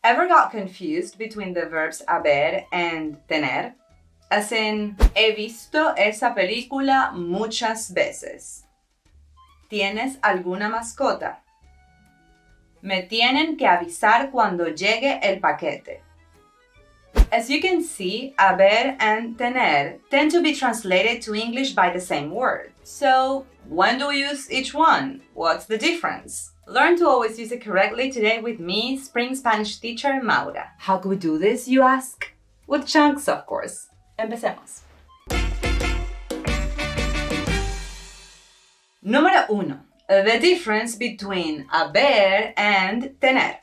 Ever got confused between the verbs haber and tener? As in, he visto esa película muchas veces. ¿Tienes alguna mascota? Me tienen que avisar cuando llegue el paquete. As you can see, haber and tener tend to be translated to English by the same word. So, when do we use each one? What's the difference? Learn to always use it correctly today with me, Spring Spanish teacher Maura. How can we do this, you ask? With chunks, of course. Empecemos. Número 1. The difference between haber and tener.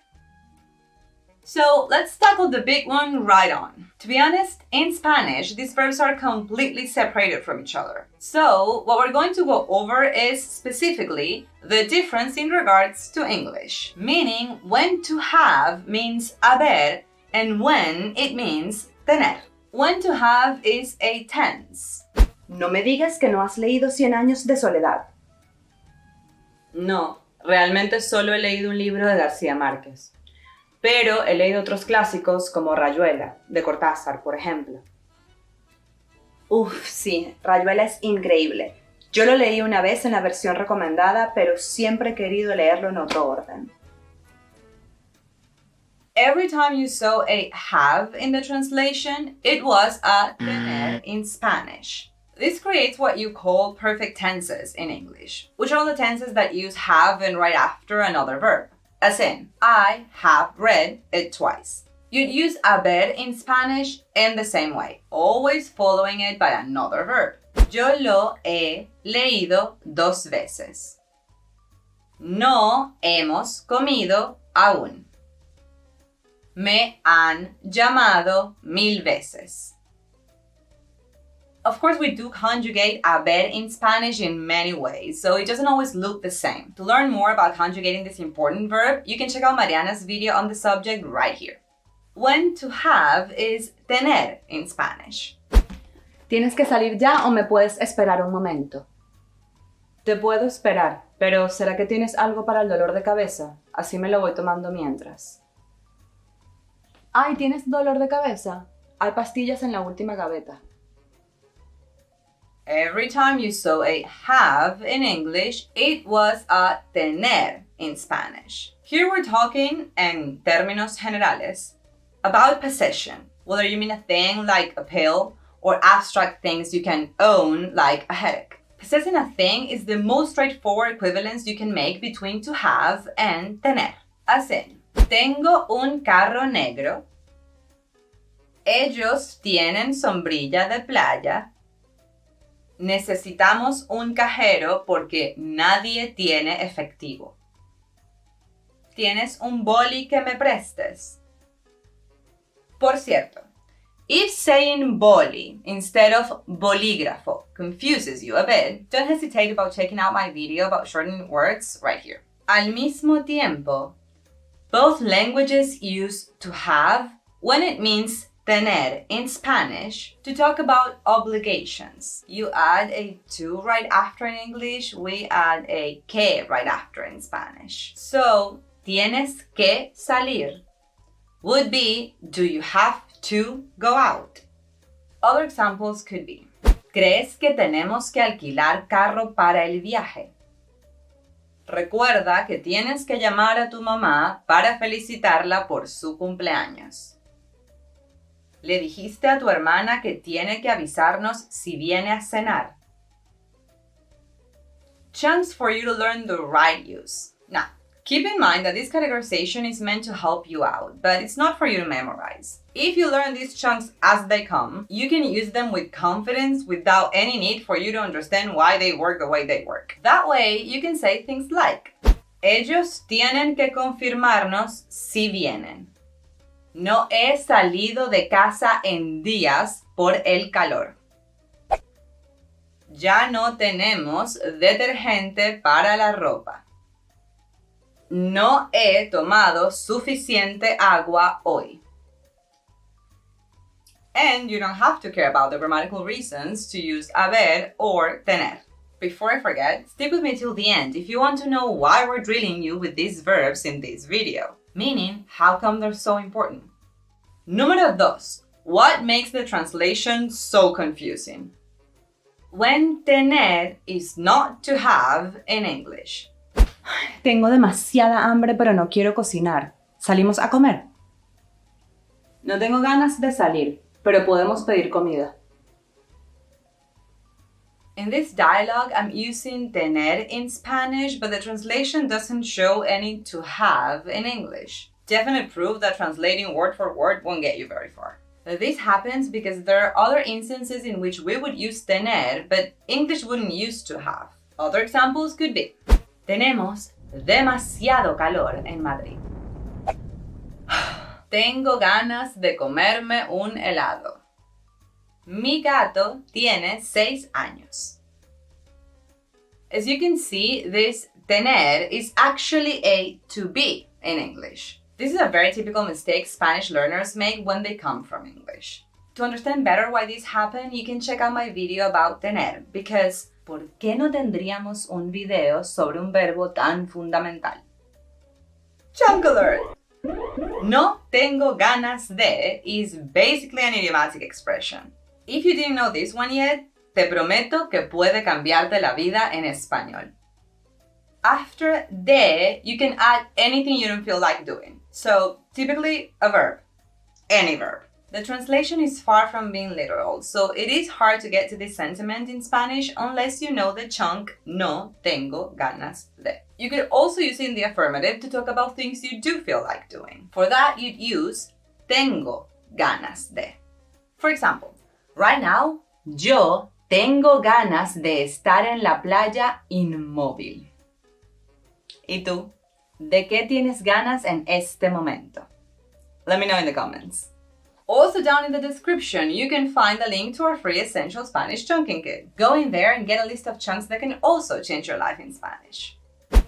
So let's tackle the big one right on. To be honest, in Spanish, these verbs are completely separated from each other. So what we're going to go over is specifically the difference in regards to English, meaning when to have means haber and when it means tener. When to have is a tense. No me digas que no has leído Cien años de soledad. No, realmente solo he leído un libro de García Márquez. Pero he leído otros clásicos como Rayuela, de Cortázar, por ejemplo. Uf, sí, Rayuela es increíble. Yo lo leí una vez en la versión recomendada, pero siempre he querido leerlo en otro orden. Every time you saw a have in the translation, it was a tener in Spanish. This creates what you call perfect tenses in English, which are the tenses that use have and right after another verb. As in, I have read it twice. You'd use haber in Spanish in the same way, always following it by another verb. Yo lo he leído 2 veces. No hemos comido aún. Me han llamado 1000 veces. Of course, we do conjugate haber in Spanish in many ways, so it doesn't always look the same. To learn more about conjugating this important verb, you can check out Mariana's video on the subject right here. When to have is tener in Spanish. ¿Tienes que salir ya o me puedes esperar un momento? Te puedo esperar, pero ¿será que tienes algo para el dolor de cabeza? Así me lo voy tomando mientras. Ay, ¿tienes dolor de cabeza? Hay pastillas en la última gaveta. Every time you saw a have in English, it was a tener in Spanish. Here we're talking, en términos generales, about possession, whether you mean a thing like a pill or abstract things you can own like a headache. Possessing a thing is the most straightforward equivalence you can make between to have and tener. As in, tengo un carro negro. Ellos tienen sombrilla de playa. Necesitamos un cajero porque nadie tiene efectivo. ¿Tienes un boli que me prestes? Por cierto, if saying boli instead of bolígrafo confuses you a bit, don't hesitate about checking out my video about shortening words right here. Al mismo tiempo, both languages use to have when it means tener in Spanish to talk about obligations. You add a to right after in English, we add a que right after in Spanish. So, tienes que salir would be, do you have to go out? Other examples could be, ¿crees que tenemos que alquilar carro para el viaje? Recuerda que tienes que llamar a tu mamá para felicitarla por su cumpleaños. ¿Le dijiste a tu hermana que tiene que avisarnos si viene a cenar? Chunks for you to learn the right use. Now, keep in mind that this categorization is meant to help you out, but it's not for you to memorize. If you learn these chunks as they come, you can use them with confidence without any need for you to understand why they work the way they work. That way, you can say things like, ellos tienen que confirmarnos si vienen. No he salido de casa en días por el calor. Ya no tenemos detergente para la ropa. No he tomado suficiente agua hoy. And you don't have to care about the grammatical reasons to use haber or tener. Before I forget, stick with me till the end if you want to know why we're drilling you with these verbs in this video. meaning how come they're so important. Número 2. What makes the translation so confusing? When tener is not to have in English. Tengo demasiada hambre, pero no quiero cocinar. ¿Salimos a comer? No tengo ganas de salir, pero podemos pedir comida. In this dialogue, I'm using tener in Spanish, but the translation doesn't show any to have in English. Definite proof that translating word for word won't get you very far. This happens because there are other instances in which we would use tener, but English wouldn't use to have. Other examples could be: tenemos demasiado calor en Madrid. Tengo ganas de comerme un helado. Mi gato tiene 6 años. As you can see, this tener is actually a to be in English. This is a very typical mistake Spanish learners make when they come from English. To understand better why this happened, you can check out my video about tener, because ¿por qué no tendríamos un video sobre un verbo tan fundamental? Chunk alert! No tengo ganas de is basically an idiomatic expression. If you didn't know this one yet, te prometo que puede cambiarte la vida en español. After de, you can add anything you don't feel like doing. So, typically, a verb. Any verb. The translation is far from being literal, so it is hard to get to this sentiment in Spanish unless you know the chunk no tengo ganas de. You could also use it in the affirmative to talk about things you do feel like doing. For that, you'd use tengo ganas de. For example, right now, yo tengo ganas de estar en la playa inmóvil. ¿Y tú? ¿De qué tienes ganas en este momento? Let me know in the comments. Also down in the description, you can find a link to our free Essential Spanish Chunking Kit. Go in there and get a list of chunks that can also change your life in Spanish.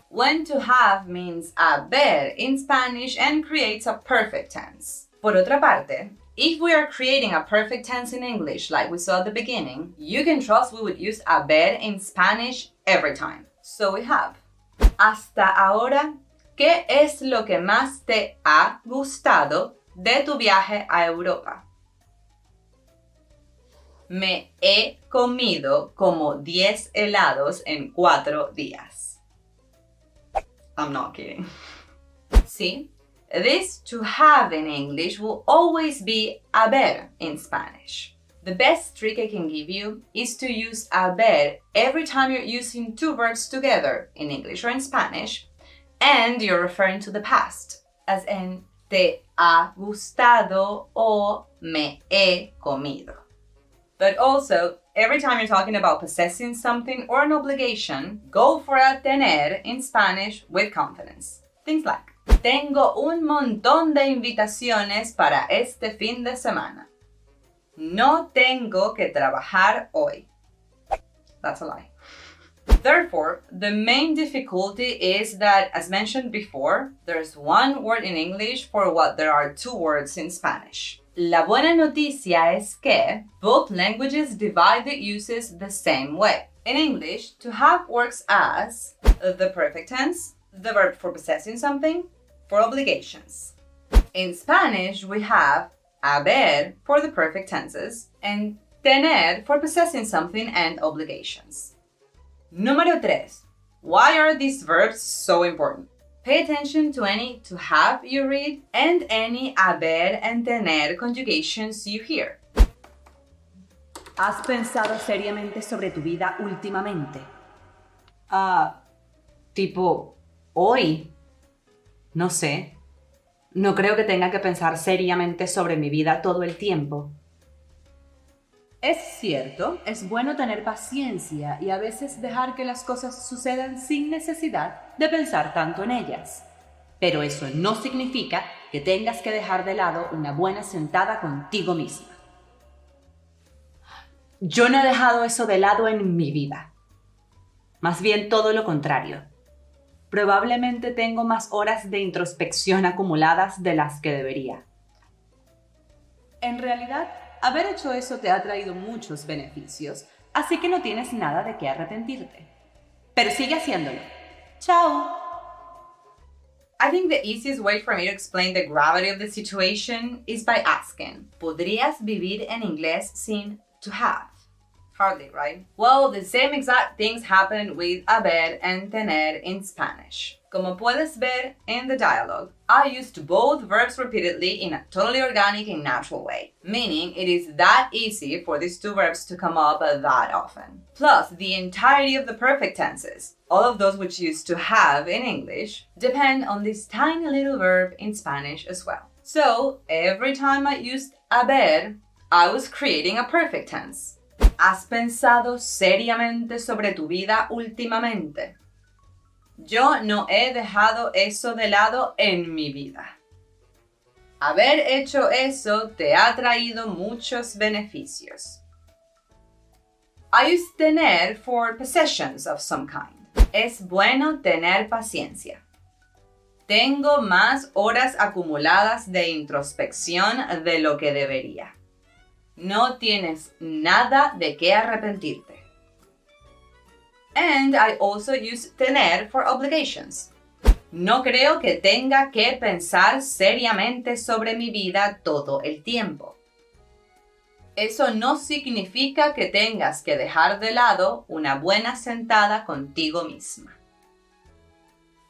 When to have means haber in Spanish and creates a perfect tense. Por otra parte, if we are creating a perfect tense in English like we saw at the beginning, you can trust we would use haber in Spanish every time. So we have: hasta ahora, ¿qué es lo que más te ha gustado de tu viaje a Europa? Me he comido como 10 helados en 4 días. I'm not kidding. See? This to have in English will always be haber in Spanish. The best trick I can give you is to use haber every time you're using two verbs together in English or in Spanish, and you're referring to the past, as in te ha gustado o me he comido. But also, every time you're talking about possessing something or an obligation, go for a tener in Spanish with confidence. Things like: tengo un montón de invitaciones para este fin de semana. No tengo que trabajar hoy. That's a lie. Therefore, the main difficulty is that, as mentioned before, there's one word in English for what there are two words in Spanish. La buena noticia es que both languages divide the uses the same way. In English, to have works as the perfect tense, the verb for possessing something, for obligations. In Spanish, we have haber for the perfect tenses and tener for possessing something and obligations. Número 3. Why are these verbs so important? Pay attention to any to have you read and any haber and tener conjugations you hear. ¿Has pensado seriamente sobre tu vida últimamente? Tipo, hoy. No sé. No creo que tenga que pensar seriamente sobre mi vida todo el tiempo. Es cierto, es bueno tener paciencia y a veces dejar que las cosas sucedan sin necesidad de pensar tanto en ellas. Pero eso no significa que tengas que dejar de lado una buena sentada contigo misma. Yo no he dejado eso de lado en mi vida. Más bien todo lo contrario. Probablemente tengo más horas de introspección acumuladas de las que debería. En realidad, haber hecho eso te ha traído muchos beneficios, así que no tienes nada de qué arrepentirte. Pero sigue haciéndolo. ¡Chao! I think the easiest way for me to explain the gravity of the situation is by asking, ¿podrías vivir en inglés sin to have? Hardly, right? Well, the same exact things happen with haber and tener in Spanish. Como puedes ver in the dialogue, I used both verbs repeatedly in a totally organic and natural way, meaning it is that easy for these two verbs to come up that often. Plus, the entirety of the perfect tenses, all of those which used to have in English, depend on this tiny little verb in Spanish as well. So, every time I used haber, I was creating a perfect tense. ¿Has pensado seriamente sobre tu vida últimamente? Yo no he dejado eso de lado en mi vida. Haber hecho eso te ha traído muchos beneficios. I use tener for possessions of some kind. Es bueno tener paciencia. Tengo más horas acumuladas de introspección de lo que debería. No tienes nada de qué arrepentirte. And I also use tener for obligations. No creo que tenga que pensar seriamente sobre mi vida todo el tiempo. Eso no significa que tengas que dejar de lado una buena sentada contigo misma.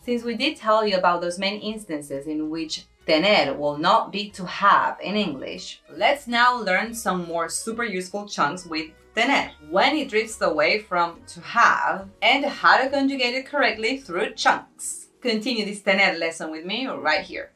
Since we did tell you about those main instances in which tener will not be to have in English, let's now learn some more super useful chunks with tener, when it drifts away from to have, and how to conjugate it correctly through chunks. Continue this tener lesson with me right here.